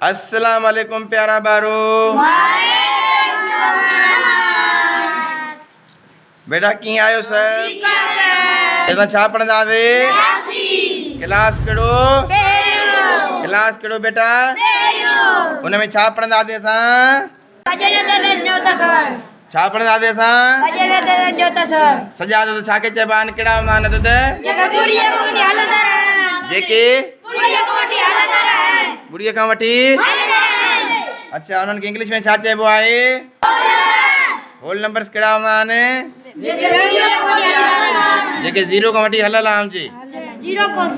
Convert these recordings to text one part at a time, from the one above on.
अस्सलाम वालेकुम प्यारा बारो। बेटा की आयो सर? इतना छा पढ़ंदा दे? क्लास केड़ो? क्लास केड़ो बेटा? उनमें छा पढ़ंदा दे असां? छा पढ़ंदा दे असां? सजाद त छा के चइबा आहिनि? कहिड़ा हूंदा आहिनि जेके बुढ़ीअ खां वठी? अच्छा, उन्हनि खे इंग्लिश में छा चइबो आहे? होल नंबर्स कहिड़ा हूंदा आहिनि? जेके 0 खां वठी हलियल आहिनि।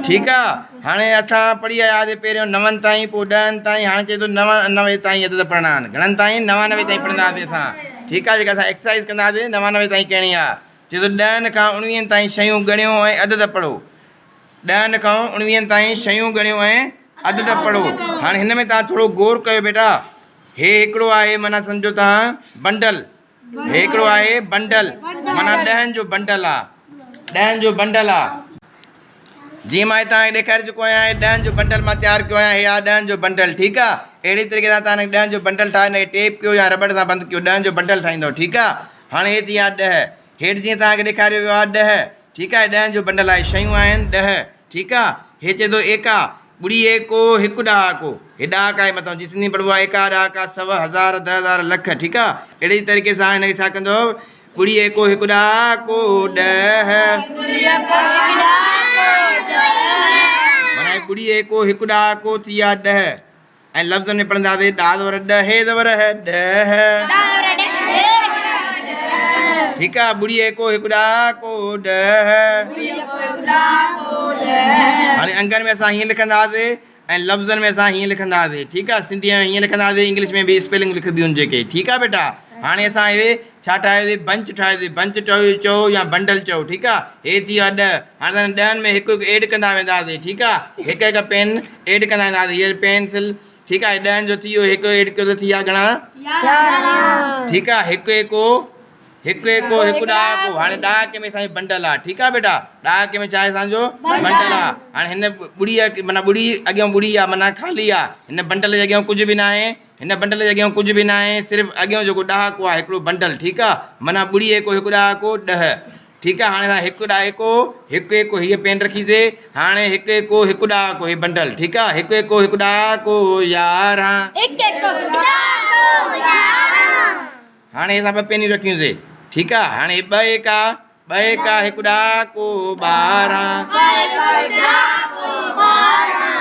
ठीकु आहे। हाणे असां पढ़ी आयासीं पहिरियों 9 ताईं, पोइ 10 ताईं, हाणे चए थो 99 ताईं अदद पढ़ना आहिनि। घणनि ताईं? 99 ताईं पढ़ंदासीं असां। ठीकु आहे। जेका असां एक्सरसाइज़ कंदासीं 99 ताईं करणी आहे। चए थो 10 खां 19 ताईं शयूं ॻणियो ऐं अदद पढ़ो। 10 खां 19 ताईं शयूं ॻणियो ऐं अदद पढ़ो। हाणे हिन में तव्हां थोरो गौर कयो बेटा। हे हिकिड़ो आहे, माना सम्झो तव्हां बंडल। हे हिकिड़ो आहे बंडल, माना 10 जो बंडल आहे। 10 जो बंडल आहे। जीअं मां तव्हांखे ॾेखारे चुको आहियां, 10 जो बंडल मां तयारु कयो आहियां। हे आहे 10 जो बंडल। ठीकु आहे। अहिड़ी तरीक़े सां तव्हां 10 जो बंडल ठाहे हिनखे टेप कयो या रबड़ सां बंदि कयो, 10 जो बंडल ठाहींदव। ठीकु आहे। हाणे हे थी विया 10। हेठि जीअं तव्हांखे ॾेखारियो वियो आहे 10। ठीकु आहे। 10 जो बंडल आहे, शयूं आहिनि 10। ठीकु आहे। हे चए थो एका, ॿुड़ी एको हिकु ॾहाको। हे ॾहाका आहे मथां, जीअं सिंधी पढ़िबो आहे एका ॾहाका 100 हज़ार 10,000 लख। ठीकु आहे। अहिड़ी तरीक़े सां हिनखे छा कंदो? ॿुड़ी एको हिकु ॾहाको 10, माना ॿुड़ी एको हिकु ॾहाको थी विया 10। ऐं लफ़्ज़ में पढ़ंदासीं ॾह ज़बर ॾह, हे ज़बर है 10। ठीकु आहे। ॿुड़ी एको हिकु ॾहाको 10। हाणे अंगनि में असां हीअं लिखंदासीं ऐं लफ़्ज़नि में असां हीअं लिखंदासीं। ठीकु आहे। सिंधीअ में हीअं लिखंदासीं, इंग्लिश में बि स्पेलिंग लिखबियूं आहिनि जेके। ठीकु आहे बेटा। हाणे असां हे छा ठाहियोसीं? बंच ठाहियोसीं। बंच चओ या बंडल चओ। ठीकु आहे। हे थी विया 10। हाणे 10 में हिकु हिकु एड कंदा वेंदासीं। ठीकु आहे। हिकु हिकु पेन एड कंदा वेंदासीं। हीअ पेंसिल। ठीकु आहे। 10 जो थी वियो, हिकु एड कयो त थी विया घणा? 11। ठीकु आहे। हिकु एको हिकु एको हिकु ॾहाको। हाणे ॾहाके में असांजो बंडल आहे। ठीकु आहे बेटा। ॾहाके में छा आहे असांजो? बंडल आहे। हाणे हिन ॿुड़ीअ माना ॿुड़ी अॻियां ॿुड़ी आहे, माना ख़ाली आहे। हिन बंडल जे अॻियां कुझु बि न आहे। हिन बंडल जे अॻियां कुझु बि न आहे, सिर्फ़ु अॻियां जेको ॾहाको आहे हिकिड़ो बंडल। ठीकु आहे। माना ॿुड़ी एको हिकु ॾहाको 10। ठीकु आहे। हाणे असां हिकु ॾहाको हिकु एको हीअ पेन रखीसीं। हाणे हिकु एको हिकु ॾहाको हे बंडल। ठीकु आहे। हिकु एको हिकु ॾहाको 11। हाणे असां ॿ पेनियूं रखियूंसीं। ठीकु आहे। हाणे ॿ एका हिकु ॾहाको 12।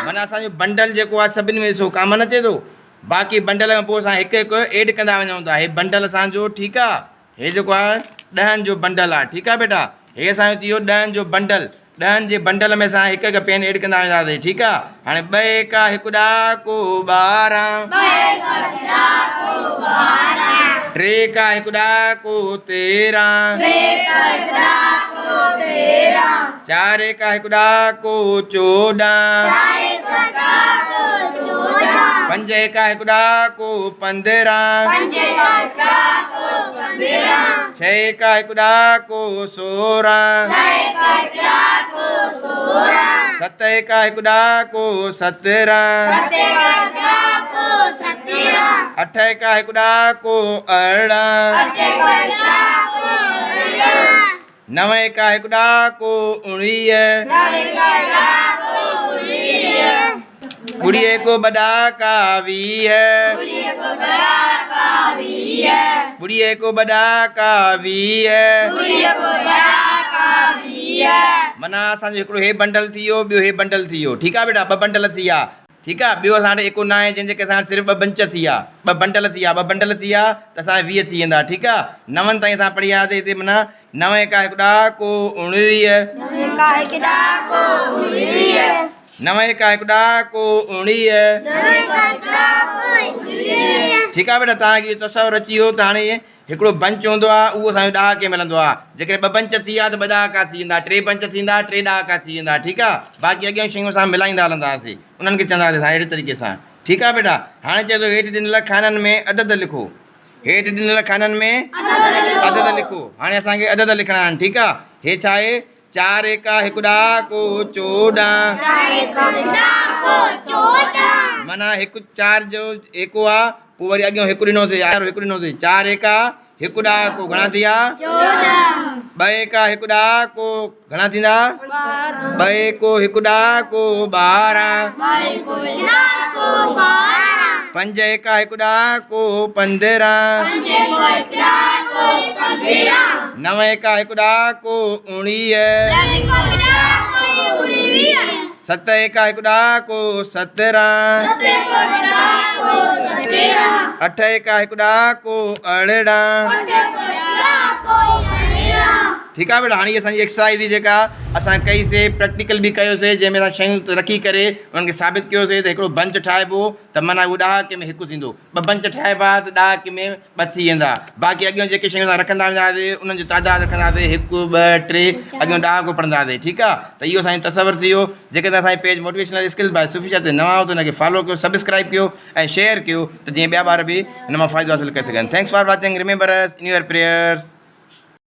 माना असांजो बंडल जेको आहे सभिनी में ॾिसो कॉमन अचे थो। बाक़ी बंडल खां पोइ असां हिकु हिकु एड कंदा वञूं था। हे बंडल असांजो। ठीकु आहे। हे जेको आहे 10 जो बंडल आहे। ठीकु आहे बेटा। हे असांजो थी वियो 10 जो बंडल। 10 जे बंडल में असां हिकु हिकु पेन एड कंदा वेंदासीं। ठीकु आहे। हाणे 2 एका हिकु ॾहाको 12। 3 एका हिकु ॾहाको 13। 4 एका हिकु ॾहाको 14। 5 एका हिकु ॾहाको 15। 6 एका हिकु ॾहाको 16। 7 एका हिकु ॾहाको 17। 8 एका हिकु ॾहाको 18। 9 एका हिकु ॾहाको 19। 20 एको ॿ ॾहाका 20। 20 एको ॿ ॾहाका 20। माना असांजो हिकिड़ो हे बंडल थी वियो, ॿियो हे बंडल थी वियो। ठीकु आहे बेटा। 2 बंडल थी विया। ठीकु आहे। ॿियो असां वटि एको न आहे, जंहिंजे करे असां सिर्फ़ु 2 बंच थी विया, 2 बंडल थी विया। 2 बंडल थी विया त असां 20 थी वेंदा। ठीकु आहे। 9 ताईं असां पढ़ी आयासीं हिते। माना 9 एका हिकु ॾहाको 19। 9 एका हिकु ॾहाको 19। ठीकु आहे बेटा। तव्हांखे तसवर अची वियो त हाणे हिकिड़ो बंच हूंदो आहे, उहो असांजो ॾहाके मिलंदो आहे। जेकॾहिं 2 बंच थी विया त 2 ॾहाका थी वेंदा। 3 बंच थींदा 3 ॾहाका थी वेंदा। ठीकु आहे। बाक़ी अॻियां शयूं असां मिलाईंदा हलंदासीं, उन्हनि खे चवंदासीं असां अहिड़े तरीक़े सां। ठीकु आहे बेटा। हाणे चए थो हेठि ॾिनल खाननि में अदद लिखो। हेठि ॾिनल खाननि में अदद लिखो। हाणे असांखे अदद लिखणा आहिनि। ठीकु आहे। हे छा आहे? 4 एका हिकु ॾहाको 14। माना हिकु 4 जो एको आ पोइ वरी अॻियों हिकु ॾिनोसीं यार हिकु ॾिनोसीं 4 एका हिकु ॾह को घणा थी विया 2 एका हिकु ॾह को घणा थींदा 2 एको हिकु ॾह को 12 5 एका हिकु ॾह को 15 9 एका हिकु ॾह को 19 7 एका हिकु ॾह को 17 8 एका हिकु ॾह को 18 ठीक है बेटा। हाँ ये असांजी एक्सरसाइज थी जेका असां कईसीं प्रैक्टिकल भी कयोसीं जंहिंमें असां शयूं रखी करे उन्हनि खे साबित कयोसीं त हिकिड़ो बंच ठाहिबो त माना उहो 10 के में हिकु थींदो 2 बंच ठाहिबा त 10 के में 2 थी वेंदा बाक़ी अॻियों जेके शयूं असां रखंदा वेंदासीं उन्हनि जो तादाद रखंदासीं 1 2 3 अॻियों 10 को पढ़ंदासीं ठीक आहे त इहो असांजो तसवर थी वियो। जेके तव्हां असांजे page motivational skills by Sufia ते नवां हो त हुनखे फॉलो कयो सब्सक्राइब कयो ऐं शेयर कयो त जीअं ॿिया ॿार बि हिन मां फ़ाइदो हासिलु करे सघनि। थैंक्स फॉर वॉचिंग रिमेंबर अस इन योर प्रेयर्स।